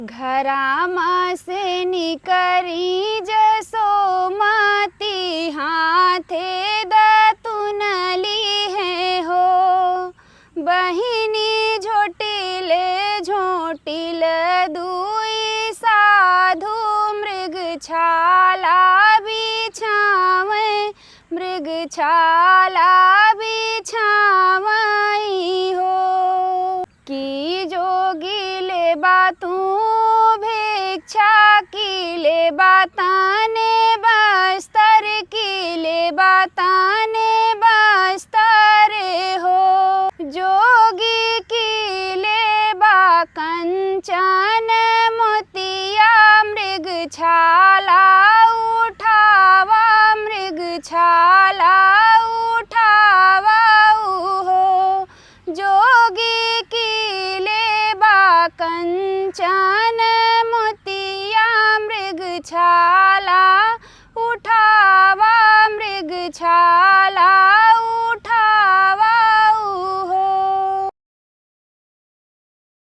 घरामा से निकरी जसोमती हाथे दतुनली है हो। बहिनी झोटिले झोटिल दुई साधु मृगछाला बिछावै मृगछाला बिछावई हो। की जोगिले बातू भिक्षा किले बाताने बस्तर किले बाताने बस्तर हो। जोगी किले बा कंचन मोतिया मृगछाला उठावा मृगछाला उठावा हो। जोगी किले बा कंचन मोतिया मृगछाला